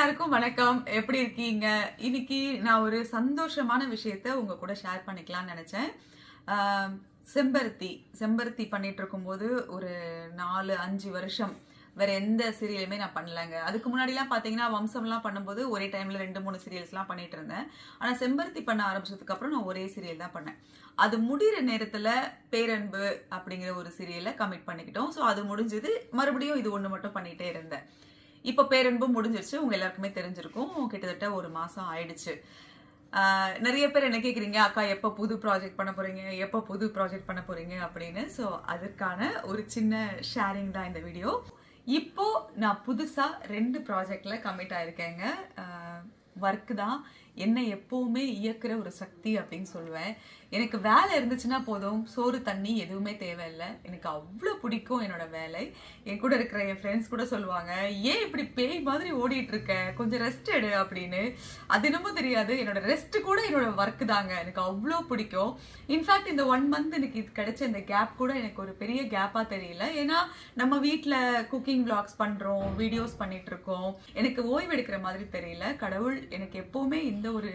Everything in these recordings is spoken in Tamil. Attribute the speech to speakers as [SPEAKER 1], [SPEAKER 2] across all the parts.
[SPEAKER 1] எல்லாருக்கும் வணக்கம். எப்படி இருக்கீங்க? இன்னைக்கு நான் ஒரு சந்தோஷமான விஷயத்த உங்க கூட ஷேர் பண்ணிக்கலாம்னு நினைச்சேன். செம்பருத்தி பண்ணிட்டு இருக்கும்போது ஒரு 4-5 வருஷம் வேற எந்த சீரியலுமே நான் பண்ணலங்க. அதுக்கு முன்னாடிலாம் பாத்தீங்கன்னா வம்சம்லாம் பண்ணும்போது ஒரே டைம்ல 2-3 சீரியல்ஸ்லாம் பண்ணிட்டு இருந்தேன். ஆனா செம்பருத்தி பண்ண ஆரம்பிச்சதுக்கு அப்புறம் நான் ஒரே சீரியல் தான் பண்ணேன். அது முடிகிற நேரத்துல பேரன்பு அப்படிங்கிற ஒரு சீரியலை கமிட் பண்ணிக்கிட்டோம். ஸோ அது முடிஞ்சது. மறுபடியும் இது ஒன்று மட்டும் பண்ணிட்டே இருந்தேன். இப்போ பேரன்பும் முடிஞ்சிருச்சு. உங்க எல்லாருக்குமே தெரிஞ்சிருக்கும். கிட்டத்தட்ட ஒரு மாசம் ஆயிடுச்சு. நிறைய பேர் என்ன கேக்குறீங்க, அக்கா எப்போ புது ப்ராஜெக்ட் பண்ண போறீங்க அப்படின்னு. ஸோ அதற்கான ஒரு சின்ன ஷேரிங் தான் இந்த வீடியோ. இப்போ நான் புதுசா 2 ப்ராஜெக்ட்ல கமிட் ஆயிருக்கேங்க. ஒர்க் தான் என்ன எப்பவுமே இயக்குற ஒரு சக்தி அப்படின்னு சொல்லுவேன். எனக்கு வேலை இருந்துச்சுன்னா போதும், சோறு தண்ணி எதுவுமே தேவையில்லை. எனக்கு அவ்வளோ பிடிக்கும் என்னோட வேலை. என் கூட இருக்கிற என் ஃப்ரெண்ட்ஸ் கூட சொல்லுவாங்க, ஏன் இப்படி பேய் மாதிரி ஓடிட்டு இருக்க, கொஞ்சம் ரெஸ்ட் எடு அப்படின்னு. அது என்னமோ தெரியாது, என்னோட ரெஸ்ட் கூட என்னோட ஒர்க் தாங்க. எனக்கு அவ்வளோ பிடிக்கும். இன்ஃபேக்ட் இந்த 1 மந்த் எனக்கு இது கிடைச்ச இந்த கேப் கூட எனக்கு ஒரு பெரிய கேப்பா தெரியல. ஏன்னா நம்ம வீட்டில் குக்கிங் விளாக்ஸ் பண்றோம், வீடியோஸ் பண்ணிட்டு இருக்கோம். எனக்கு ஓய்வு எடுக்கிற மாதிரி தெரியல. கடவுள் எனக்கு எப்பவுமே இந்த ஒரு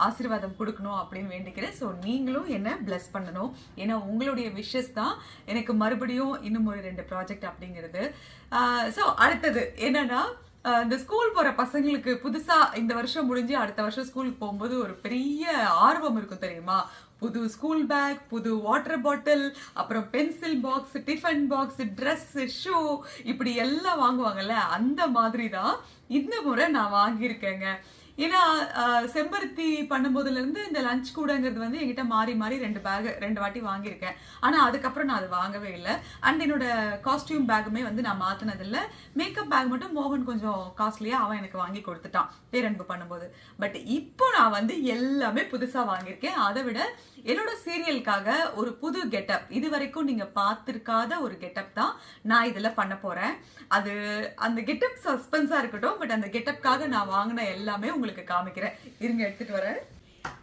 [SPEAKER 1] ஆசீர்வாதம் கொடுக்கணும் அப்படின்னு வேண்டிக்கிறேன். ஸோ நீங்களும் என்ன பிளஸ் பண்ணணும். ஏன்னா உங்களுடைய விஷஸ் தான் எனக்கு மறுபடியும் இன்னும் ஒரு 2 ப்ராஜெக்ட் அப்படிங்கிறது. ஸோ அடுத்தது என்னன்னா, இந்த ஸ்கூல் போற பசங்களுக்கு புதுசா இந்த வருஷம் முடிஞ்சு அடுத்த வருஷம் ஸ்கூலுக்கு போகும்போது ஒரு பெரிய ஆர்வம் இருக்கும் தெரியுமா. புது ஸ்கூல் பேக், புது வாட்டர் பாட்டில், அப்புறம் pencil box, tiffin box, dress, shoe, இப்படி எல்லாம் வாங்குவாங்கல்ல, அந்த மாதிரி தான் இந்த முறை நான் வாங்கியிருக்கேங்க. ஏன்னா செம்பருத்தி பண்ணும்போதுல இருந்து இந்த லஞ்ச் கூடங்கிறது வந்து என்கிட்ட மாறி 2 வாட்டி வாங்கியிருக்கேன். ஆனா அதுக்கப்புறம் நான் அது வாங்கவே இல்லை. அண்ட் என்னோட காஸ்டியூம் பேக்குமே வந்து நான் மாத்தினதில்லை. மேக்கப் பேக் மட்டும் மோகன் கொஞ்சம் காஸ்ட்லியா அவன் எனக்கு வாங்கி கொடுத்துட்டான் பேரன்பு பண்ணும்போது. பட் இப்போ நான் வந்து எல்லாமே புதுசா வாங்கியிருக்கேன். அதை விட என்னோட சீரியலுக்காக ஒரு புது கெட்டப், இது வரைக்கும் நீங்க பார்த்திருக்காத ஒரு கெட்டப் தான் நான் இதுல பண்ண போறேன். அது அந்த கெட்டப் சஸ்பென்ஸா இருக்கட்டும். பட் அந்த கெட்டப்காக நான் வாங்கின எல்லாமே உங்களுக்கு காமிக்கிறேன். இருங்க, எடுத்துட்டு வரேன்.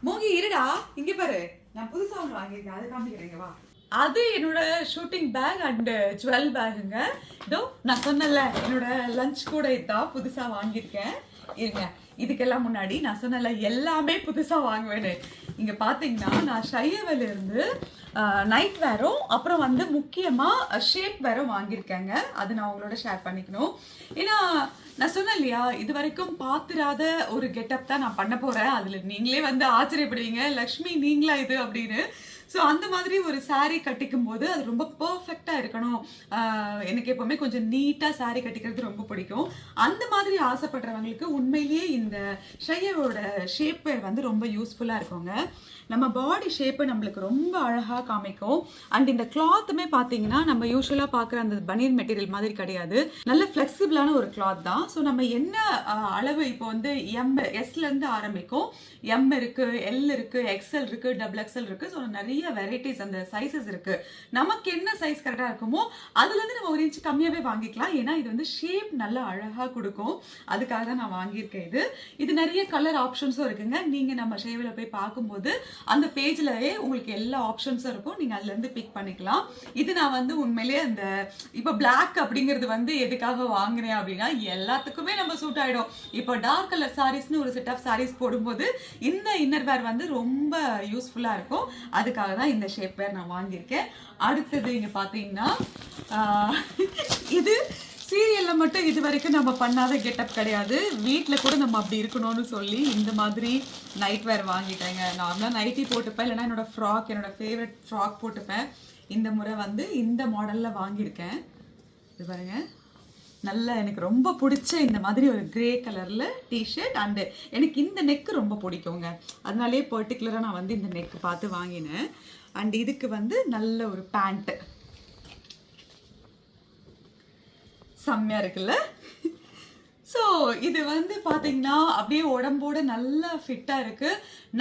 [SPEAKER 1] மோகி இருடா, இங்க பாரு, நான் புதுசா ஒன்று வாங்கியிருக்கேன், அதை காமிக்கிறேங்க வா. அது என்னோட ஷூட்டிங் பேக் அண்ட் ஜுவல் பேக்குங்க. இதோ நான் சொன்னல என்னோட லஞ்ச் கூட இதான் புதுசா வாங்கியிருக்கேன். இருங்க, இதுக்கெல்லாம் முன்னாடி நான் சொன்னல எல்லாமே புதுசா வாங்குவேன்னு. இங்க பாத்தீங்கன்னா நான் ஷையவேல இருந்து நைட் வேரும் அப்புறம் வந்து முக்கியமா ஷேப் வேரும் வாங்கியிருக்கேங்க. அது நான் உங்களோட ஷேர் பண்ணிக்கணும். ஏன்னா நான் சொன்னேன் இல்லையா, இது வரைக்கும் பார்த்திராத ஒரு கெட்டப் தான் நான் பண்ண போறேன். அதுல நீங்களே வந்து ஆச்சரியப்படுவீங்க, லக்ஷ்மி நீங்களா இது அப்படின்னு. ஸோ அந்த மாதிரி ஒரு சாரீ கட்டிக்கும் போது அது ரொம்ப பர்ஃபெக்டா இருக்கணும். எனக்கு எப்பவுமே கொஞ்சம் நீட்டா சாரீ கட்டிக்கிறது ரொம்ப பிடிக்கும். அந்த மாதிரி ஆசைப்படுறவங்களுக்கு உண்மையிலேயே இந்த ஷையோட ஷேப் வந்து ரொம்ப யூஸ்ஃபுல்லா இருக்குங்க. நம்ம பாடி ஷேப்பை நம்மளுக்கு ரொம்ப அழகா காமிக்கும். அண்ட் இந்த கிளாத்துமே பார்த்தீங்கன்னா நம்ம யூஸ்வலா பார்க்குற அந்த பனியன் மெட்டீரியல் மாதிரி கிடையாது. நல்ல ஃபிளெக்சிபிளான ஒரு கிளாத் தான். ஸோ நம்ம என்ன அளவு இப்போ வந்து எஸ்ல இருந்து ஆரம்பிக்கும். எம் இருக்கு, எல் இருக்கு, எக்ஸ்எல் இருக்கு, XXL இருக்கு. ஸோ நிறைய வெரைட்டிஸ் அந்த சைஸஸ் இருக்கு. நமக்கு என்ன சைஸ் கரெக்டாக இருக்குமோ அதுல இருந்து நம்ம 1 இன்ச் கம்மியாவே வாங்கிக்கலாம். ஏன்னா இது வந்து ஷேப் நல்லா அழகா கொடுக்கும். அதுக்காக தான் நான் வாங்கியிருக்கேன். இது நிறைய கலர் ஆப்ஷன்ஸும் இருக்குங்க. நீங்க நம்ம ஷேவில போய் பார்க்கும்போது அந்த பேஜ்லயே உங்களுக்கு எல்லா ஆப்ஷன்ஸும் இருக்கும். நீங்க அதுல இருந்து பிக் பண்ணிக்கலாம். இது நான் வந்து உண்மையிலேயே அந்த இப்போ பிளாக் அப்படிங்கிறது வந்து எதுக்காக வாங்குறேன் அப்படின்னா, எல்லாத்துக்குமே நம்ம சூட் ஆயிடும். இப்போ டார்க் கலர் சாரீஸ்னு ஒரு செட் ஆஃப் சாரீஸ் போடும்போது இந்த இன்னர் வேர் வந்து ரொம்ப யூஸ்ஃபுல்லா இருக்கும். அதுக்காக தான் இந்த ஷேப் வேர் நான் வாங்கியிருக்கேன். அடுத்தது இங்க பாத்தீங்கன்னா இது சீரியல்ல மட்டும் இது வரைக்கும் நம்ம பண்ணாத கெட்டப் கிடையாது. வீட்டில் கூட நம்ம அப்படி இருக்கணும்னு சொல்லி இந்த மாதிரி நைட் வேர் வாங்கிட்டேங்க. நார்மலாக நைட்டி போட்டுப்பேன், இல்லைன்னா என்னோட ஃப்ராக், என்னோட ஃபேவரட் ஃப்ராக் போட்டுப்பேன். இந்த முறை வந்து இந்த மாடலில் வாங்கியிருக்கேன். இது பாருங்க, நல்ல எனக்கு ரொம்ப பிடிச்ச இந்த மாதிரி ஒரு கிரே கலரில் டிஷர்ட். அண்டு எனக்கு இந்த நெக்கு ரொம்ப பிடிக்குங்க. அதனாலே பர்டிகுலராக நான் வந்து இந்த நெக்கு பார்த்து வாங்கினேன். அண்ட் இதுக்கு வந்து நல்ல ஒரு பேண்ட்டு செம்மையா இருக்குல்ல. ஸோ இது வந்து பார்த்தீங்கன்னா அப்படியே உடம்போட நல்லா ஃபிட்டாக இருக்கு.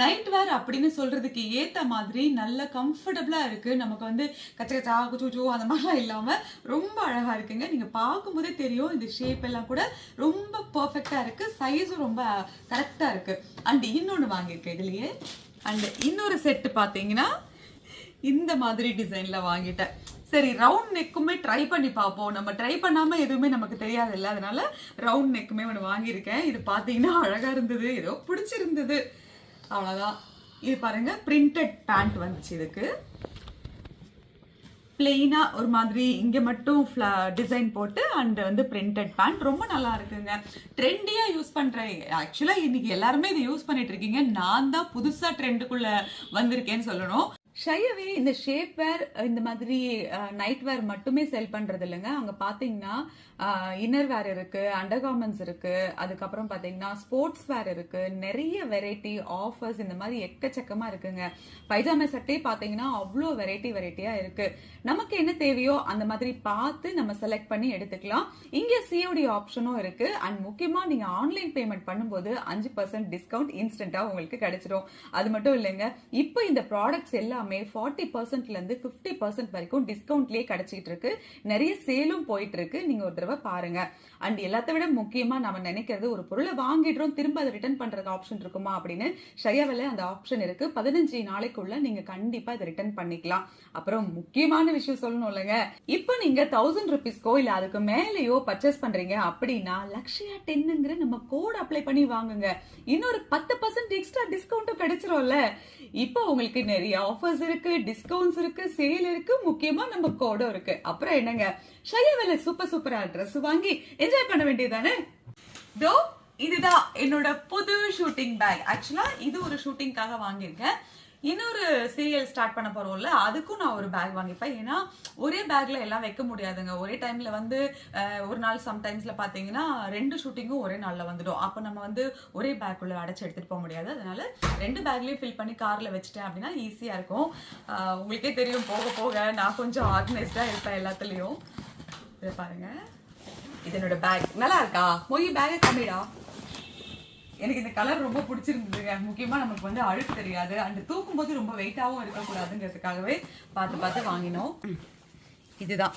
[SPEAKER 1] நைட் வேர் அப்படின்னு சொல்றதுக்கு ஏற்ற மாதிரி நல்ல கம்ஃபர்டபுளாக இருக்கு. நமக்கு வந்து கச்சா குச்சூ அந்த மாதிரிலாம் இல்லாமல் ரொம்ப அழகாக இருக்குங்க. நீங்கள் பார்க்கும்போதே தெரியும் இந்த ஷேப் எல்லாம் கூட ரொம்ப பர்ஃபெக்டாக இருக்கு. சைஸும் ரொம்ப கரெக்டாக இருக்கு. அண்ட் இன்னொன்று வாங்கியிருக்கேன் இதுலேயே. அண்ட் இன்னொரு செட்டு பார்த்தீங்கன்னா இந்த மாதிரி டிசைனில் வாங்கிட்டேன். சரி ரவுண்ட் நெக்குமே ட்ரை பண்ணி பார்ப்போம். நம்ம ட்ரை பண்ணாம எதுவுமே நமக்கு தெரியாது இல்லை, அதனால ரவுண்ட் நெக்குமே ஒன்று வாங்கியிருக்கேன். இது பார்த்தீங்கன்னா அழகா இருந்தது, ஏதோ பிடிச்சிருந்தது, அவ்வளோதான். இது பாருங்க பிரிண்டட் பேண்ட் வந்துச்சு. இதுக்கு பிளெயினா ஒரு மாதிரி இங்க மட்டும் டிசைன் போட்டு அண்ட் வந்து பிரிண்டட் பேண்ட் ரொம்ப நல்லா இருக்குங்க. ட்ரெண்டியா யூஸ் பண்றேன். ஆக்சுவலா இன்னைக்கு எல்லாருமே இதை யூஸ் பண்ணிட்டு இருக்கீங்க. நான் தான் புதுசா ட்ரெண்டுக்குள்ள வந்திருக்கேன்னு சொல்லணும். ஷையவே இந்த ஷேப் வேர் இந்த மாதிரி நைட் வேர் மட்டுமே செல் பண்றது இல்லைங்க. அங்க பாத்தீங்கன்னா இன்னர் வேர் இருக்கு, அண்டர் கார்மெண்ட்ஸ் இருக்கு, அதுக்கப்புறம் பாத்தீங்கன்னா ஸ்போர்ட்ஸ் வேர் இருக்கு, நிறைய வெரைட்டி ஆஃபர்ஸ் இந்த மாதிரி எக்கச்சக்கமா இருக்குங்க. பைஜாமா சட்டே பாத்தீங்கன்னா அவ்வளோ வெரைட்டியா இருக்கு. நமக்கு என்ன தேவையோ அந்த மாதிரி பார்த்து நம்ம செலக்ட் பண்ணி எடுத்துக்கலாம். இங்க சிஓடி ஆப்ஷனும் இருக்கு. அண்ட் முக்கியமா நீங்க ஆன்லைன் பேமெண்ட் பண்ணும்போது 5% டிஸ்கவுண்ட் இன்ஸ்டன்டா உங்களுக்கு கிடைச்சிடும். அது மட்டும் இல்லைங்க, இப்போ இந்த ப்ராடக்ட்ஸ் எல்லாமே 40%ல இருந்து 50% வரைக்கும் டிஸ்கவுண்ட்லயே கிடைச்சிட்டு இருக்கு. நிறைய சேலும் போயிட்டு இருக்கு. நீங்க ஒரு தடவை பாருங்க. அண்ட் எல்லாத்த விட முக்கியமா நம்ம நினைக்கிறது, ஒரு பொருளை வாங்கிடுறோம் திரும்ப அதை ரிட்டர்ன் பண்றது ஆப்ஷன் இருக்குமா அப்படின்னு. ஷையாவில அந்த ஆப்ஷன் இருக்கு. 15 நாளைக்குள்ள நீங்க கண்டிப்பா இதை ரிட்டர்ன் பண்ணிக்கலாம். அப்புறம் முக்கியமான விஷயம் சொல்லணும் இல்லைங்க, இப்போ நீங்க 1000 ருபீஸ்க்கோ இல்ல அதுக்கு மேலேயோ பர்ச்சேஸ் பண்றீங்க அப்படின்னா லக்ஷயா 10ங்கிற நம்ம கோட் அப்ளை பண்ணி வாங்குங்க. இன்னொரு 10% எக்ஸ்ட்ரா டிஸ்கவுண்ட்டும் கிடைச்சிரும்ல. இப்போ உங்களுக்கு நிறைய ஆஃபர்ஸ் இருக்கு, டிஸ்கவுண்ட்ஸ் இருக்கு, சேல் இருக்கு, முக்கியமா நம்ம கோடும் இருக்கு. அப்புறம் என்னங்க, ஷையாவில சூப்பரா ட்ரெஸ் வாங்கி என்ஜாய் பண்ண வேண்டியதானே. தோ இதுதான் என்னோட புது ஷூட்டிங் பேக். ஆக்சுவலா இது ஒரு ஷூட்டிங்காக வாங்கியிருக்கேன். இன்னொரு சீரியல் ஸ்டார்ட் பண்ண போறோம்ல, அதுக்கும் நான் ஒரு பேக் வாங்கிப்பேன். ஏன்னா ஒரே பேக்ல எல்லாம் வைக்க முடியாதுங்க. ஒரே டைம்ல வந்து ஒரு நாள் சம்டைம்ஸ்ல பாத்தீங்கன்னா 2 ஷூட்டிங்கும் ஒரே நாள்ல வந்துடும். அப்போ நம்ம வந்து ஒரே பேக்குள்ள அடைச்சு எடுத்துட்டு போக முடியாது. அதனால 2 பேக்லயும் ஃபில் பண்ணி கார்ல வச்சுட்டேன் அப்படின்னா ஈஸியா இருக்கும். உங்களுக்கே தெரியும், போக போக நான் கொஞ்சம் ஆர்கனைஸ்டா இருப்பேன் எல்லாத்துலயும். இதை பாருங்க, இது என்னோட பேக். நல்லா இருக்கா? மொய் பேக்கை கம்மிடா. எனக்கு இந்த கலர் ரொம்ப பிடிச்சிருந்ததுங்க. முக்கியமா நமக்கு வந்து அழுக்கு தெரியாது அண்ட் தூக்கும் போது ரொம்ப வெயிட்டாகவும் இருக்கக்கூடாதுங்கிறதுக்காகவே பார்த்து வாங்கினோம். இதுதான்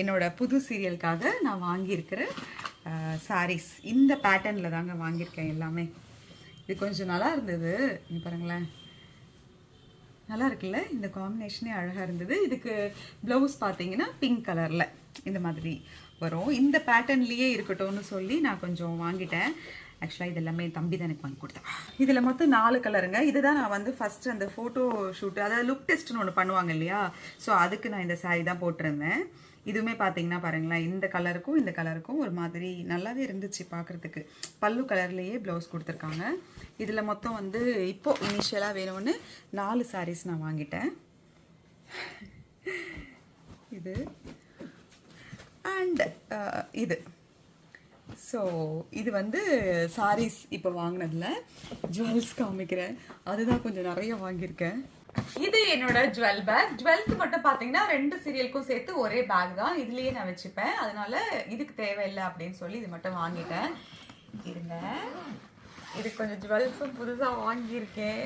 [SPEAKER 1] என்னோட புது சீரியலுக்காக நான் வாங்கியிருக்கிற சாரீஸ். இந்த பேட்டர்னில் தாங்க வாங்கியிருக்கேன் எல்லாமே. இது கொஞ்சம் நல்லா இருந்தது. இங்கே பாருங்களேன், நல்லா இருக்குல்ல, இந்த காம்பினேஷனே அழகாக இருந்தது. இதுக்கு ப்ளவுஸ் பார்த்தீங்கன்னா பிங்க் கலரில் இந்த மாதிரி வரும். இந்த பேட்டர்ன்லேயே இருக்கட்டும்னு சொல்லி நான் கொஞ்சம் வாங்கிட்டேன். ஆக்சுவலாக இது எல்லாமே தம்பி தான் எனக்கு வாங்கி கொடுத்தேன். இதில் மொத்தம் 4 கலருங்க. இதுதான் நான் வந்து ஃபஸ்ட்டு அந்த ஃபோட்டோ ஷூட்டு, அதாவது லுக் டெஸ்ட்னு ஒன்று பண்ணுவாங்க இல்லையா, ஸோ அதுக்கு நான் இந்த சாரீ தான் போட்டிருந்தேன். இதுவுமே பார்த்தீங்கன்னா பாருங்களேன், இந்த கலருக்கும் ஒரு மாதிரி நல்லாவே இருந்துச்சு பார்க்குறதுக்கு. பல்லு கலர்லேயே ப்ளவுஸ் கொடுத்துருக்காங்க. இதில் மொத்தம் வந்து இப்போது இனிஷியலாக வேணும்னு 4 சாரீஸ் நான் வாங்கிட்டேன். இது அண்ட் இது. ஸோ இது வந்து சாரீஸ் இப்போ வாங்கினதில். ஜுவல்ஸ் காமிக்கிறேன், அதுதான் கொஞ்சம் நிறைய வாங்கியிருக்கேன். இது என்னோட ஜுவல் பேக். ஜுவல்ஸ் மட்டும் பார்த்தீங்கன்னா 2 சீரியலுக்கும் சேர்த்து ஒரே பேக் தான். இதுலேயே நான் வச்சுப்பேன். அதனால இதுக்கு தேவையில்லை அப்படின்னு சொல்லி இது மட்டும் வாங்கிட்டேன். இருங்க, இது கொஞ்சம் ஜுவல்ஸும் புதுசாக வாங்கியிருக்கேன்.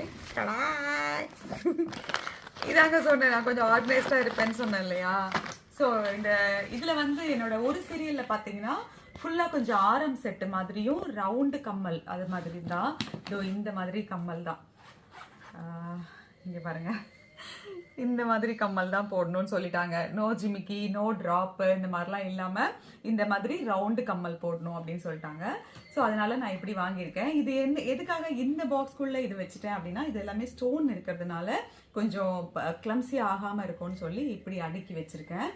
[SPEAKER 1] இதாங்க சொன்னேன், நான் கொஞ்சம் ஆர்கனைஸ்டாக இருப்பேன்னு சொன்னேன் இல்லையா. ஸோ இந்த இதில் வந்து என்னோட ஒரு சீரியலில் பார்த்தீங்கன்னா ஃபுல்லாக கொஞ்சம் ஆரம் செட்டு மாதிரியும் ரவுண்டு கம்மல் அது மாதிரி தான். இதோ இந்த மாதிரி கம்மல் தான். இங்கே பாருங்க, இந்த மாதிரி கம்மல் தான் போடணும்னு சொல்லிட்டாங்க. நோ ஜிமிக்கி, நோ ட்ராப்பு, இந்த மாதிரிலாம் இல்லாமல் இந்த மாதிரி ரவுண்டு கம்மல் போடணும் அப்படின்னு சொல்லிட்டாங்க. ஸோ அதனால நான் இப்படி வாங்கியிருக்கேன். இது எதுக்காக இந்த பாக்ஸ்குள்ளே இது வச்சுட்டேன் அப்படின்னா, இது எல்லாமே ஸ்டோன் இருக்கிறதுனால கொஞ்சம் கிளம்ஸி ஆகாமல் இருக்கும்னு சொல்லி இப்படி அடுக்கி வச்சுருக்கேன்.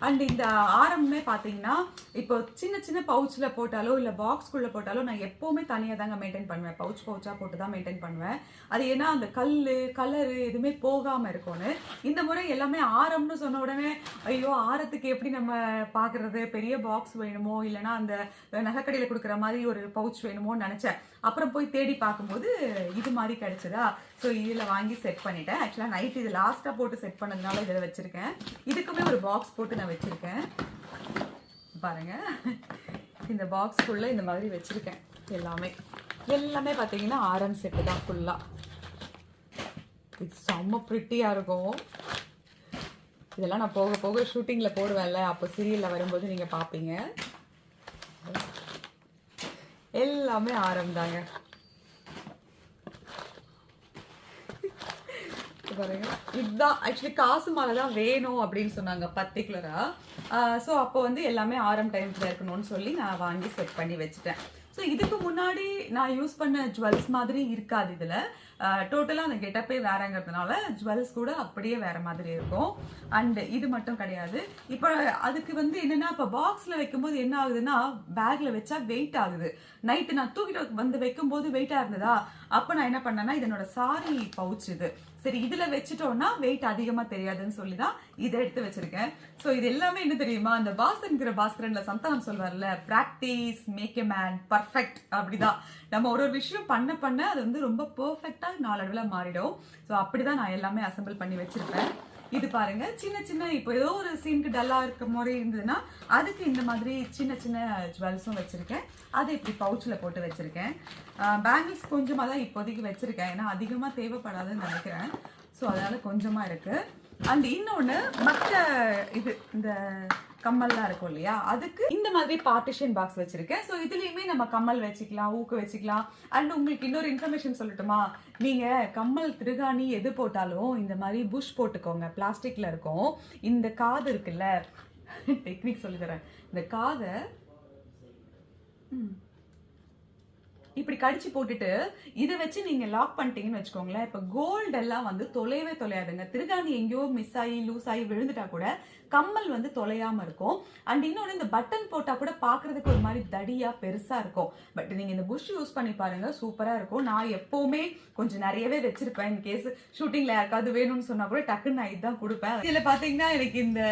[SPEAKER 1] அண்ட் இந்த ஆரம்பமே பார்த்தீங்கன்னா இப்போ சின்ன சின்ன பவுச்சில் போட்டாலோ இல்லை பாக்ஸ்குள்ளே போட்டாலோ நான் எப்போவுமே தனியாக தாங்க மெயின்டைன் பண்ணுவேன். பவுச்சாக போட்டு தான் மெயின்டைன் பண்ணுவேன். அது ஏன்னா அந்த கலரு எதுவுமே போகாமல் இருக்கும்னு. இந்த முறை எல்லாமே ஆரம்னு சொன்ன உடனே ஐயோ ஆரத்துக்கு எப்படி நம்ம பார்க்குறது, பெரிய பாக்ஸ் வேணுமோ இல்லைனா அந்த நகைக்கடையில் கொடுக்குற மாதிரி ஒரு பவுச் வேணுமோன்னு நினச்சேன். அப்புறம் போய் தேடி பார்க்கும்போது இது மாதிரி கிடைச்சதா. ஸோ இதில் வாங்கி செட் பண்ணிட்டேன். ஆக்சுவலாக நைட் இது லாஸ்ட்டாக போட்டு செட் பண்ணதுனால இதில் வச்சுருக்கேன். இதுக்குமே ஒரு பாக்ஸ் போட்டு நான் வச்சுருக்கேன் பாருங்க. இந்த பாக்ஸ்க்குள்ளே இந்த மாதிரி வச்சுருக்கேன். எல்லாமே பார்த்தீங்கன்னா ஆரம் செட்டு தான் ஃபுல்லாக. இது செம்ம ப்ரிட்டியாக இருக்கும். இதெல்லாம் நான் போக போக ஷூட்டிங்கில் போடுவேன்ல, அப்போ சீரியலில் வரும்போது நீங்கள் பார்ப்பீங்க. எல்லாமே ஆரம் தாங்க. பாருங்க. இதுதான் ஆக்சுவலி காசு மாலை தான் வேணும் அப்படின்னு சொன்னாங்க பர்டிகுலரா. ஸோ அப்போ வந்து எல்லாமே ஆரம் டைம்ஸ்ல இருக்கணும்னு சொல்லி நான் வாங்கி செட் பண்ணி வச்சுட்டேன். ஸோ இதுக்கு முன்னாடி நான் யூஸ் பண்ண ஜுவல்ஸ் மாதிரி இருக்காது இதில். டோட்டலாக அந்த கெட்டப்பே வேறங்கிறதுனால ஜுவல்ஸ் கூட அப்படியே வேற மாதிரி இருக்கும். அண்ட் இது மட்டும் கிடையாது. இப்போ அதுக்கு வந்து என்னன்னா, இப்போ பாக்ஸில் வைக்கும்போது என்ன ஆகுதுன்னா, பேக்ல வச்சா வெயிட் ஆகுது. நைட்டு நான் தூக்கிட்டு வந்து வைக்கும்போது வெயிட்டாக இருந்ததா, அப்போ நான் என்ன பண்ணேன்னா, இதனோட சாரி பவுச் இது. சரி இதில் வச்சுட்டோம்னா வெயிட் அதிகமாக தெரியாதுன்னு சொல்லி தான் இதை எடுத்து வச்சிருக்கேன். ஸோ இது எல்லாமே என்ன தெரியுமா, அந்த பாஸ்கரன்கிற பாஸ்கரன்ல சந்தானம் சொல்வார்ல, practice make a man perfect. அப்படிதான் நம்ம ஒரு விஷயம் பண்ண பண்ண அது வந்து ரொம்ப பெர்ஃபெக்டா நாளடைவில் மாறிடும். ஸோ அப்படிதான் நான் எல்லாமே அசம்பிள் பண்ணி வச்சிருப்பேன். இது பாருங்க, சின்ன சின்ன இப்போ ஏதோ ஒரு சீனுக்கு டல்லா இருக்க மாதிரி இருந்ததுன்னா அதுக்கு இந்த மாதிரி சின்ன சின்ன ஜுவல்ஸும் வச்சிருக்கேன். அதை இப்படி பவுச்சில் போட்டு வச்சிருக்கேன். பேங்கிள்ஸ் கொஞ்சமாக தான் இப்போதைக்கு வச்சிருக்கேன், ஏன்னா அதிகமாக தேவைப்படாதுன்னு நினைக்கிறேன். ஸோ அதனால கொஞ்சமாக இருக்கு. அண்ட் இன்னொன்று மற்ற இது இந்த கம்மல்லாம் இருக்கும் இல்லையா, அதுக்கு இந்த மாதிரி பார்ட்டிஷன் பாக்ஸ் வச்சிருக்கேன். ஸோ இதுலயுமே நம்ம கம்மல் வச்சுக்கலாம், ஊக்கு வச்சுக்கலாம். அண்ட் உங்களுக்கு இன்னொரு இன்ஃபர்மேஷன் சொல்லட்டுமா, நீங்க கம்மல் திருகாணி எது போட்டாலும் இந்த மாதிரி புஷ் போட்டுக்கோங்க, பிளாஸ்டிக்ல இருக்கும். இந்த காது இருக்குல்ல, டெக்னிக் சொல்லி தரேன். இந்த காதை இப்படி கடிச்சு போட்டுட்டு இதை வச்சு நீங்க லாக் பண்ணிட்டீங்கன்னு வச்சுக்கோங்களேன். இப்ப கோல்டு எல்லாம் வந்து தொலைவே தொலையாதுங்க. திருகாணி எங்கேயோ மிஸ் ஆகி லூஸ் ஆகி விழுந்துட்டா கூட கம்மல் வந்து தொலையாம இருக்கும். அண்ட் இன்னொன்று, இந்த பட்டன் போட்டா கூட பாக்குறதுக்கு ஒரு மாதிரி தடியா பெருசா இருக்கும். பட் நீங்க இந்த புஷ் யூஸ் பண்ணி பாருங்க, சூப்பரா இருக்கும். நான் எப்பவுமே கொஞ்சம் நிறையவே வச்சிருப்பேன். இன் கேஸ் ஷூட்டிங்ல யாருக்காவது வேணும்னு சொன்னா கூட டக்குன்னு நான் இதுதான் கொடுப்பேன். இதுல பாத்தீங்கன்னா எனக்கு இந்த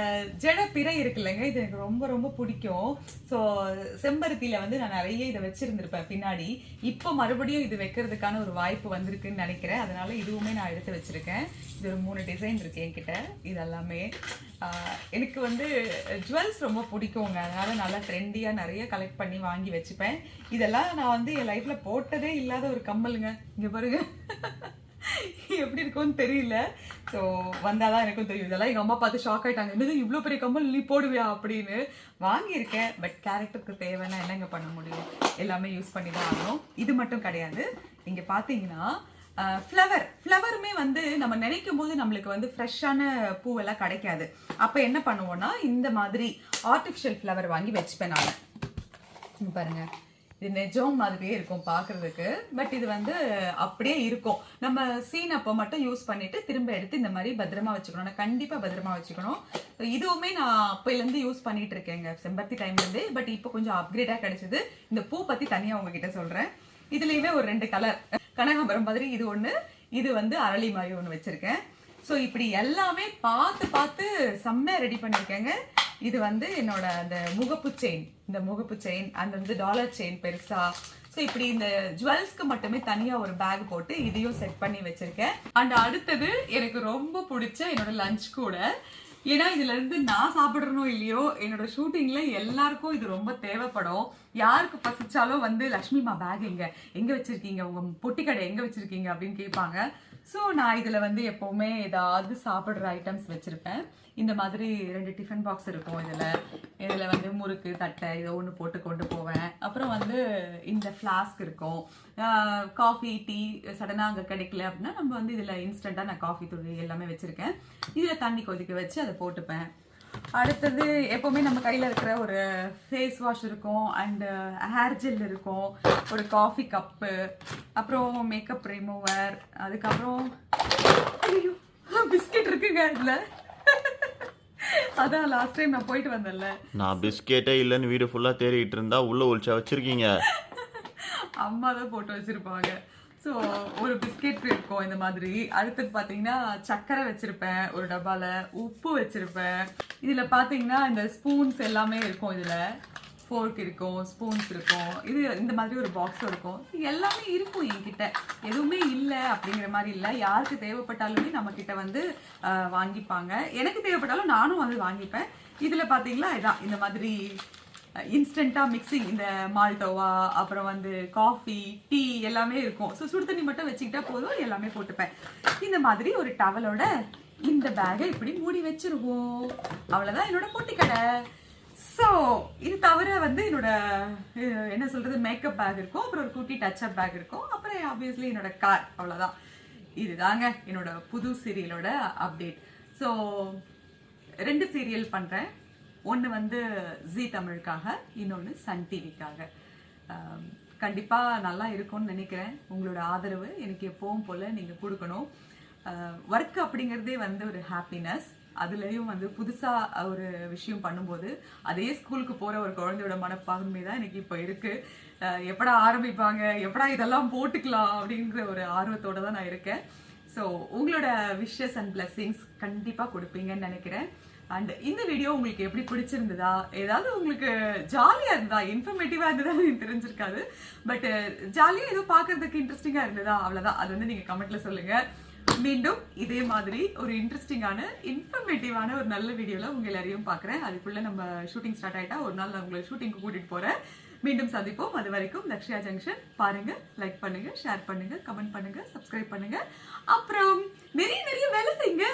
[SPEAKER 1] ஜட பிறை இருக்குல்லங்க, இது எனக்கு ரொம்ப ரொம்ப பிடிக்கும். ஸோ செம்பருத்தியில வந்து நான் நிறைய இதை வச்சிருந்திருப்பேன் பின்னாடி. இப்போ மறுபடியும் இது வைக்கிறதுக்கான ஒரு வாய்ப்பு வந்திருக்குன்னு நினைக்கிறேன். அதனால இதுவுமே நான் எடுத்து வச்சிருக்கேன். இது ஒரு 3 டிசைன் இருக்கு என்கிட்ட. இதெல்லாமே எனக்கு வந்து ஜுவல்ஸ் ரொம்ப பிடிக்குங்க. அதனால நல்லா ட்ரெண்டியா நிறைய கலெக்ட் பண்ணி வாங்கி வச்சுப்பேன். இதெல்லாம் நான் வந்து என் லைஃப்ல போட்டதே இல்லாத ஒரு கம்மலுங்க. இங்க பாருங்க எப்படி இருக்கும்னு தெரியல. ஸோ வந்தாதான் எனக்கும் தெரியும். இதெல்லாம் எங்க அம்மா பார்த்து ஷாக் ஆயிட்டாங்க, என்னது இவ்வளோ பெரிய கம்மல் நீ போடுவியா அப்படின்னு. வாங்கியிருக்கேன், பட் கேரக்டருக்கு தேவைன்னா என்னங்க பண்ண முடியும், எல்லாமே யூஸ் பண்ணி தான் ஆகணும். இது மட்டும் கிடையாது, இங்க பாத்தீங்கன்னா ஃப்ளவருமே வந்து நம்ம நினைக்கும் போது நம்மளுக்கு வந்து ஃப்ரெஷ்ஷான பூவெல்லாம் கிடைக்காது. அப்போ என்ன பண்ணுவோம்னா, இந்த மாதிரி ஆர்டிஃபிஷியல் ஃப்ளவர் வாங்கி வச்சுப்பேன் நான். பாருங்க, இது நெஜம் மாதிரியே இருக்கும் பார்க்கறதுக்கு. பட் இது வந்து அப்படியே இருக்கும். நம்ம சீன் அப்போ மட்டும் யூஸ் பண்ணிட்டு திரும்ப எடுத்து இந்த மாதிரி பத்திரமா வச்சுக்கணும். நான் கண்டிப்பா பத்திரமா வச்சுக்கணும். இதுவுமே நான் அப்போலேருந்து யூஸ் பண்ணிட்டு இருக்கேங்க, செம்பருத்தி டைம்லேருந்து. பட் இப்போ கொஞ்சம் அப்கிரேடா கிடைச்சது. இந்த பூ பத்தி தனியா உங்ககிட்ட சொல்றேன். இதுலயுமே ஒரு 2 கலர், கனகாம்பரம் மாதிரி இது ஒண்ணு, இது வந்து அரளி மாதிரி ஒண்ணு வச்சிருக்கேன். ஸோ இப்படி எல்லாமே பார்த்து பார்த்து செம்மையா ரெடி பண்ணிருக்கேங்க. இது வந்து என்னோட அந்த முகப்பு செயின், இந்த முகப்பு செயின், அந்த வந்து டாலர் செயின் பெருசா. ஸோ இப்படி இந்த ஜுவல்ஸ்க்கு மட்டுமே தனியா ஒரு பேக் போட்டு இதையும் செட் பண்ணி வச்சிருக்கேன். அண்ட் அடுத்தது எனக்கு ரொம்ப பிடிச்ச என்னோட லஞ்ச் கூட. ஏன்னா இதுல இருந்து நான் சாப்பிடுறனோ இல்லையோ, என்னோட ஷூட்டிங்ல எல்லாருக்கும் இது ரொம்ப தேவைப்படும். யாருக்கு பசிச்சாலும் வந்து லட்சுமிமா பேக் எங்க வச்சிருக்கீங்க, உங்க பொட்டி கடை எங்க வச்சிருக்கீங்க அப்படின்னு கேட்பாங்க. ஸோ நான் இதுல வந்து எப்பவுமே ஏதாவது சாப்பிடுற ஐட்டம்ஸ் வச்சிருப்பேன். இந்த மாதிரி 2 டிஃபன் பாக்ஸ் இருக்கும். இதுல வந்து முறுக்கு தட்டை ஏதோ ஒன்று போட்டு கொண்டு போவேன். அப்புறம் வந்து இந்த ஃப்ளாஸ்க் இருக்கும். காஃபி டீ சடனாக அங்கே கிடைக்கல அப்படின்னா நம்ம வந்து இதில் இன்ஸ்டண்ட்டாக நான் காஃபி தூள் எல்லாமே வச்சுருக்கேன். இதில் தண்ணி கொதிக்க வச்சு அதை போட்டுப்பேன். அடுத்தது எப்போவுமே நம்ம கையில் இருக்கிற ஒரு ஃபேஸ் வாஷ் இருக்கும். அண்டு ஹேர் ஜெல் இருக்கும். ஒரு காஃபி கப்பு, அப்புறம் மேக்கப் ரிமூவர், அதுக்கப்புறம் பிஸ்கெட் இருக்குங்க இதில். அதான் லாஸ்ட் டைம் நான் போயிட்டு வந்தேன்ல,
[SPEAKER 2] நான் பிஸ்கெட்டே இல்லைன்னு வீடு ஃபுல்லாக தேடிட்டு இருந்தா உள்ள ஒழிச்சா வச்சிருக்கீங்க.
[SPEAKER 1] அம்மா தான் போட்டு வச்சிருப்பாங்க. ஸோ ஒரு பிஸ்கெட் இருக்கும் இந்த மாதிரி. அடுத்தது பார்த்தீங்கன்னா சர்க்கரை வச்சிருப்பேன் ஒரு டப்பால, உப்பு வச்சிருப்பேன். இதில் பார்த்தீங்கன்னா இந்த ஸ்பூன்ஸ் எல்லாமே இருக்கும். இதில் ஃபோர்க் இருக்கும், ஸ்பூன்ஸ் இருக்கும். இது இந்த மாதிரி ஒரு பாக்ஸும் இருக்கும். எல்லாமே இருக்கும் என்கிட்ட, எதுவுமே இல்லை அப்படிங்கிற மாதிரி இல்லை. யாருக்கு தேவைப்பட்டாலுமே நம்ம கிட்ட வந்து வாங்கிப்பாங்க. எனக்கு தேவைப்பட்டாலும் நானும் வந்து வாங்கிப்பேன். இதில் பார்த்தீங்களா இதான் இந்த மாதிரி இன்ஸ்டண்ட்டாக மிக்சிங், இந்த மால்டோவா, அப்புறம் வந்து காஃபி டீ எல்லாமே இருக்கும். ஸோ சுடு தண்ணி மட்டும் வச்சுக்கிட்டா போதும், எல்லாமே போட்டுப்பேன். இந்த மாதிரி ஒரு டவலோட இந்த பேக்கை இப்படி மூடி வச்சிருவோம். அவ்வளோதான் என்னோட பொட்டி கடை. ஸோ இது தவிர வந்து என்னோட என்ன சொல்றது, மேக்கப் பேக் இருக்கும், அப்புறம் ஒரு குட்டி டச் அப் பேக் இருக்கும், அப்புறம் ஆப்வியஸ்லி என்னோட கார். அவ்வளோதான். இதுதாங்க என்னோட புது சீரியலோட அப்டேட். ஸோ 2 சீரியல் பண்றேன். ஒன்று வந்து ஜீ தமிழுக்காக, இன்னொன்று சன் டிவிக்காக. கண்டிப்பா நல்லா இருக்கும்னு நினைக்கிறேன். உங்களோட ஆதரவு எனக்கு எப்பவும் போல நீங்க கொடுக்கணும். ஒர்க் அப்படிங்கிறதே வந்து ஒரு ஹாப்பினஸ். அதுலயும் வந்து புதுசா ஒரு விஷயம் பண்ணும்போது அதே ஸ்கூலுக்கு போற ஒரு குழந்தையோட மனப்பான்மை தான் எனக்கு இப்போ இருக்கு. எப்படா ஆரம்பிப்பாங்க, எப்படா இதெல்லாம் போட்டுக்கலாம் அப்படிங்கிற ஒரு ஆர்வத்தோட தான் நான் இருக்கேன். ஸோ உங்களோட விஷஸ் அண்ட் பிளெஸிங்ஸ் கண்டிப்பா கொடுப்பீங்கன்னு நினைக்கிறேன். அண்ட் இந்த வீடியோ உங்களுக்கு எப்படி பிடிச்சிருந்ததா, ஏதாவது உங்களுக்கு ஜாலியா இருந்தா, இன்ஃபர்மேட்டிவா இருந்ததா எனக்கு தெரிஞ்சிருக்காது, பட் ஜாலியா ஏதோ பாக்குறதுக்கு இன்ட்ரெஸ்டிங்கா இருந்ததா, அவ்வளவுதான். அது வந்து நீங்க கமெண்ட்ல சொல்லுங்க. மீண்டும் இதே மாதிரி ஒரு இன்ட்ரெஸ்டிங்கான இன்ஃபர்மேட்டிவான ஒரு நல்ல வீடியோல உங்க எல்லாரையும் பாக்குறேன். அதுக்குள்ள நம்ம ஷூட்டிங் ஸ்டார்ட் ஆயிட்டா ஒரு நாள் நான் உங்களை ஷூட்டிங்க்கு கூட்டிட்டு போறேன். மீண்டும் சந்திப்போம். அது வரைக்கும் லக்ஷ்யா ஜங்ஷன் பாருங்க, லைக் பண்ணுங்க, ஷேர் பண்ணுங்க, கமெண்ட் பண்ணுங்க, சப்ஸ்கிரைப் பண்ணுங்க. அப்புறம் நிறைய வேலை செய்யுங்க.